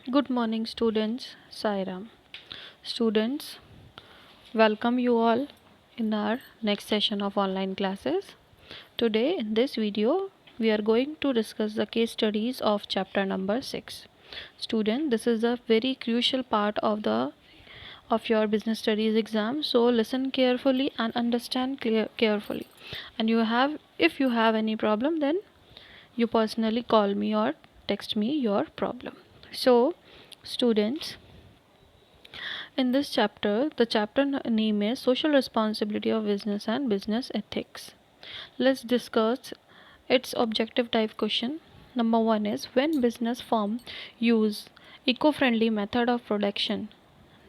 Good morning, students. Sairam. Students, welcome you all in our next session of online classes. Today, in this video, we are going to discuss the case studies of chapter number 6. Student, this is a very crucial part of your business studies exam, so listen carefully and understand carefully. And if you have any problem, then you personally call me or text me your problem. So, students, in this chapter, the chapter name is Social Responsibility of Business and Business Ethics. Let's discuss its objective type question. Number 1 is when business firm use eco-friendly method of production,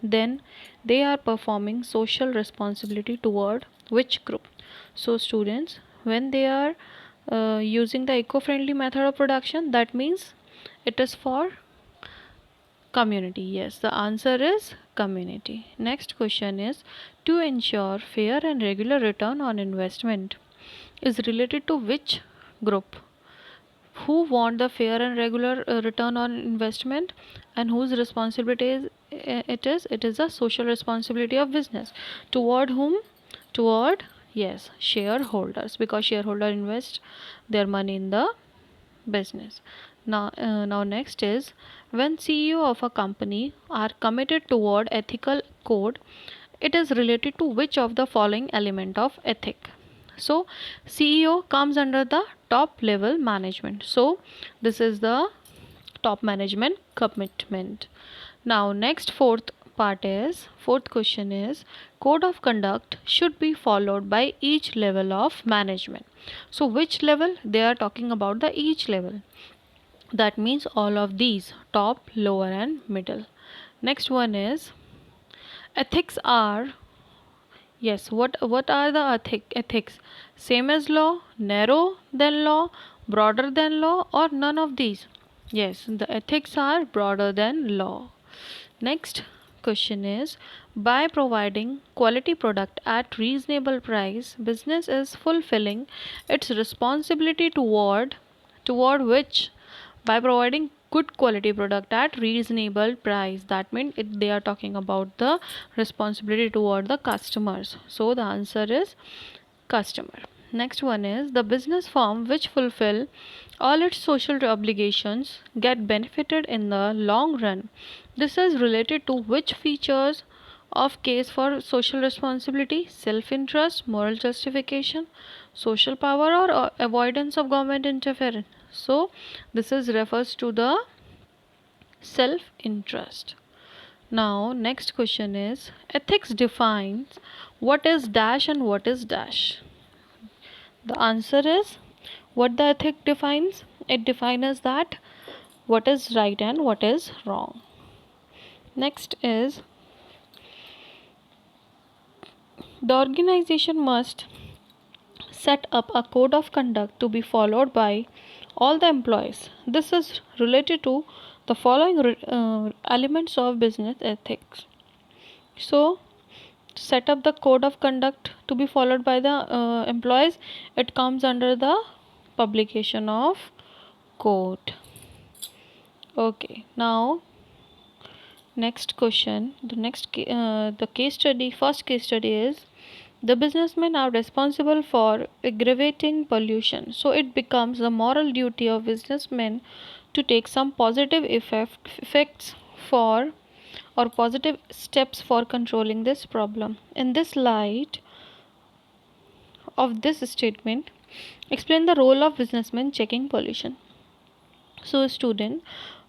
then they are performing social responsibility toward which group? So students, when they are using the eco-friendly method of production, that means it is for community. Yes, the answer is community. Next question is to ensure fair and regular return on investment is related to which group? Who want the fair and regular return on investment, and whose responsibility it is a social responsibility of business. Toward whom? Toward, yes, shareholders, because shareholder invest their money in the business. Now next is when CEO of a company are committed toward ethical code, it is related to which of the following element of ethic? So CEO comes under the top level management. So this is the top management commitment. Now next fourth question is code of conduct should be followed by each level of management. So which level? They are talking about the each level. That means all of these: top, lower and middle. Next one is ethics are, yes, what are the ethics? Same as law, narrow than law, broader than law, or none of these? Yes, the ethics are broader than law. Next question is by providing quality product at reasonable price, business is fulfilling its responsibility toward which? By providing good quality product at reasonable price. That means they are talking about the responsibility toward the customers. So the answer is customer. Next one is the business firm which fulfill all its social obligations get benefited in the long run. This is related to which features of case for social responsibility? Self interest, moral justification, social power, or avoidance of government interference. So this is refers to the self interest. Now next question is ethics defines what is dash and what is dash. The answer is what the ethic defines. It defines that what is right and what is wrong. Next is the organization must set up a code of conduct to be followed by all the employees. This is related to the following elements of business ethics. So, set up the code of conduct to be followed by the employees. It comes under the publication of code. Okay, now next question. The case study. First case study is the businessmen are responsible for aggravating pollution. So it becomes the moral duty of businessmen to take some positive effects for or positive steps for controlling this problem. In this light of this statement, explain the role of businessmen checking pollution. So student,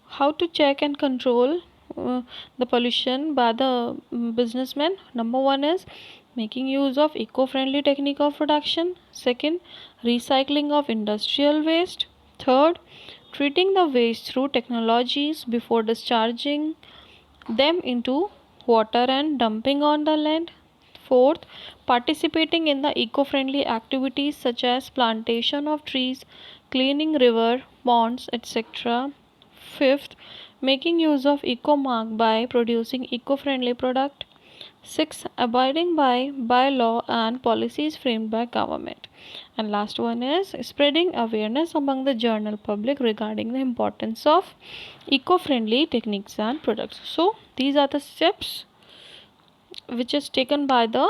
how to check and control the pollution by the businessmen? Number one is making use of eco-friendly technique of production. Second, recycling of industrial waste. Third, treating the waste through technologies before discharging them into water and dumping on the land. Fourth, participating in the eco-friendly activities such as plantation of trees, cleaning river, ponds, etc. Fifth, making use of eco-mark by producing eco-friendly product. Sixth, abiding by law and policies framed by government. And last one is spreading awareness among the general public regarding the importance of eco-friendly techniques and products. So these are the steps which is taken by the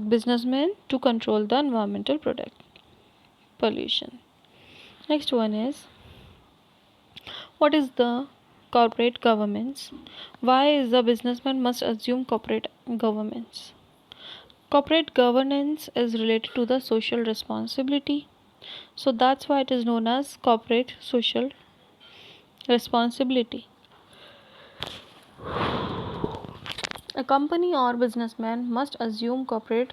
businessmen to control the environmental product pollution. Next one is, what is the corporate governance? Why is the businessman must assume corporate governance? Corporate governance is related to the social responsibility. So that's why it is known as corporate social responsibility. A company or businessman must assume corporate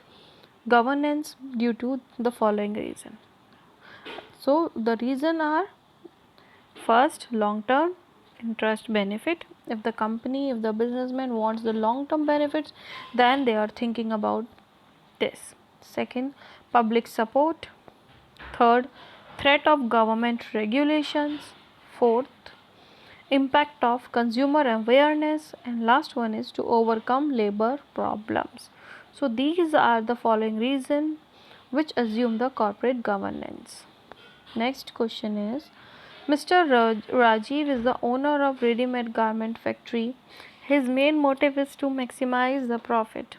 governance due to the following reason. So the reason are, first, long term interest benefit. If the company, if the businessman wants the long term benefits, then they are thinking about this. Second, public support. Third, threat of government regulations. Fourth, impact of consumer awareness. And last one is to overcome labor problems. So these are the following reasons which assume the corporate governance. Next question is, Mr. Rajiv is the owner of ready-made garment factory. His main motive is to maximize the profit.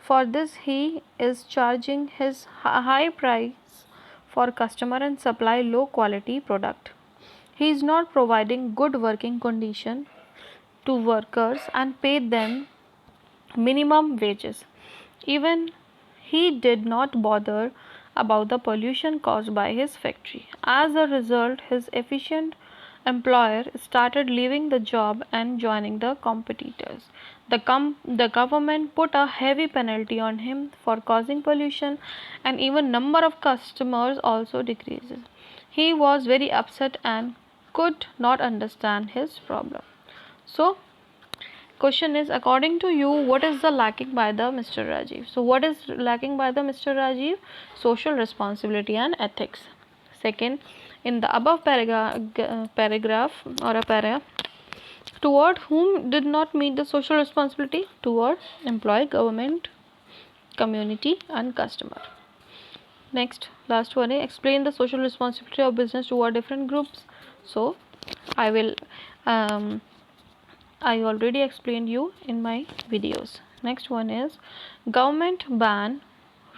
For this, he is charging his high price for customer and supply low quality product. He is not providing good working condition to workers and pay them minimum wages. Even he did not bother about the pollution caused by his factory. As a result, his efficient employer started leaving the job and joining the competitors. The government put a heavy penalty on him for causing pollution, and even number of customers also decreases. He was very upset and could not understand his problem. So question is, according to you, what is the lacking by the Mr. Rajiv? So what is lacking by the Mr. Rajiv? Social responsibility and ethics. Second, in the above paragraph or a para, toward whom did not meet the social responsibility? Toward employee, government, community and customer. Next, last one, explain the social responsibility of business toward different groups. So I will I already explained you in my videos. Next one is, government ban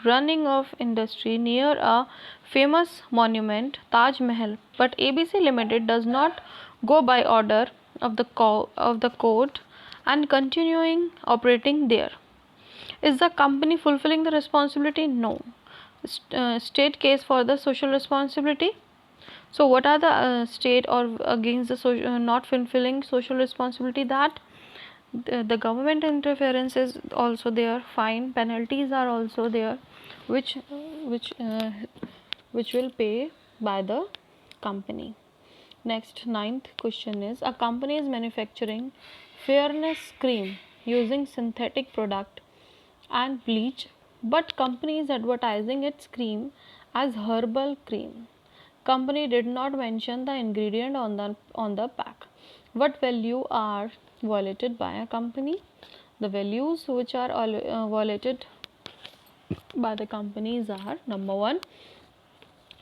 running of industry near a famous monument Taj Mahal, but ABC Limited does not go by order of the court and continuing operating there. Is the company fulfilling the responsibility? No. State case for the social responsibility. So what are the state or against the not fulfilling social responsibility? That the government interference is also there, fine penalties are also there, which which uh, which will pay by the company. Next, ninth question is, a company is manufacturing fairness cream using synthetic product and bleach, but company is advertising its cream as herbal cream. Company did not mention the ingredient on the pack. What value are violated by a company? The values which are violated by the companies are: number one,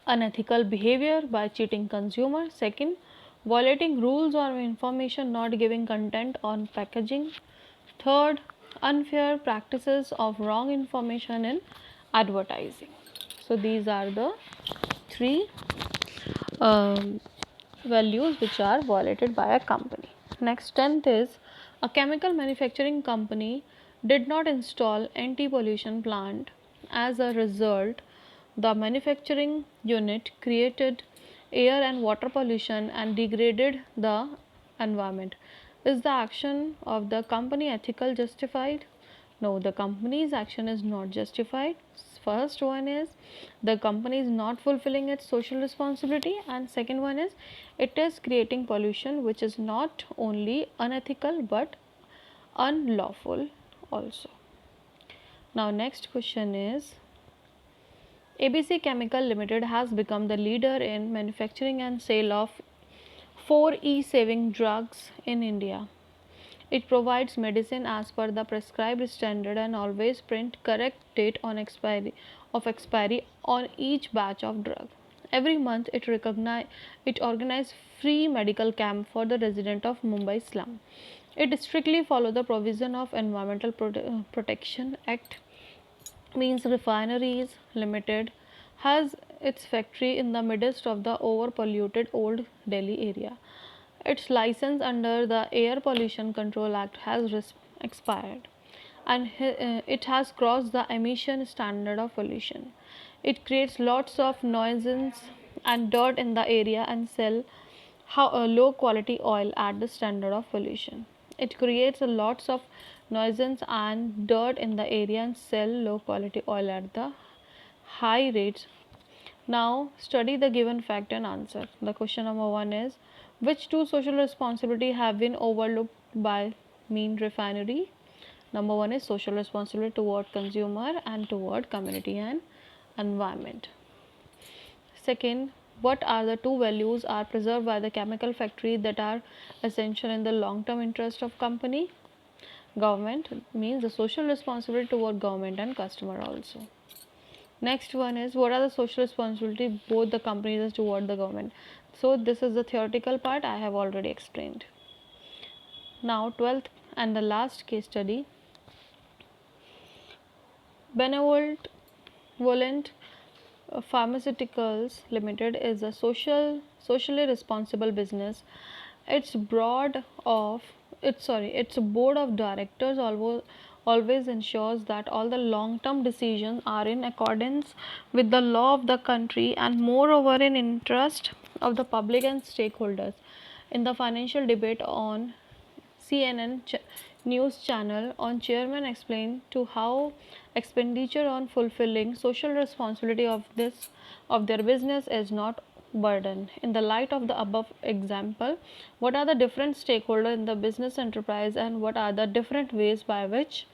unethical behavior by cheating consumer. Second, violating rules or information not giving content on packaging. Third, unfair practices of wrong information in advertising. So these are the three um, values which are violated by a company. Next, 10th is, a chemical manufacturing company did not install anti-pollution plant. As a result, the manufacturing unit created air and water pollution and degraded the environment. Is the action of the company ethical, justified? No, the company's action is not justified. First one is, the company is not fulfilling its social responsibility, and second one is, it is creating pollution which is not only unethical but unlawful also. Now next question is, ABC Chemical Limited has become the leader in manufacturing and sale of 4E saving drugs in India. It provides medicine as per the prescribed standard and always print correct date on expiry of expiry on each batch of drug. Every month, it organized free medical camp for the resident of Mumbai slum. It strictly followed the provision of Environmental Protection Act, means Refineries Limited has its factory in the midst of the over-polluted Old Delhi area. Its license under the Air Pollution Control Act has expired, and it has crossed the emission standard of pollution. It creates lots of nuisance and dirt in the area and sell low quality oil at the standard of pollution. It creates a lots of nuisance and dirt in the area and sell low quality oil at the high rates. Now study the given fact and answer. The question number 1 is, which two social responsibility have been overlooked by Mean Refinery? Number 1 is social responsibility toward consumer and toward community and environment. Second, what are the two values are preserved by the chemical factory that are essential in the long term interest of company? Government, means the social responsibility toward government and customer also. Next one is, what are the social responsibility both the companies toward the government? So this is the theoretical part I have already explained. Now 12th and the last case study. Benevolent Pharmaceuticals Limited is a socially responsible business. Its its board of directors always ensures that all the long term decisions are in accordance with the law of the country and moreover in interest of the public and stakeholders. In the financial debate on CNN news channel on, chairman explained to how expenditure on fulfilling social responsibility of their business is not burden. In the light of the above example, what are the different stakeholders in the business enterprise and what are the different ways by which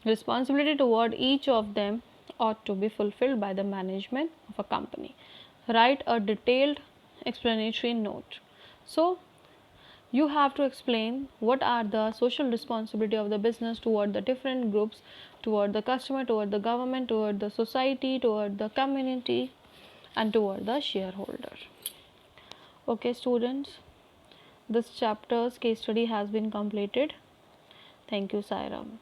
responsibility toward each of them ought to be fulfilled by the management of a company? Write a detailed explanatory note. So you have to explain what are the social responsibility of the business toward the different groups, toward the customer, toward the government, toward the society, toward the community, and toward the shareholder. Okay students, this chapter's case study has been completed. Thank you, Sairam.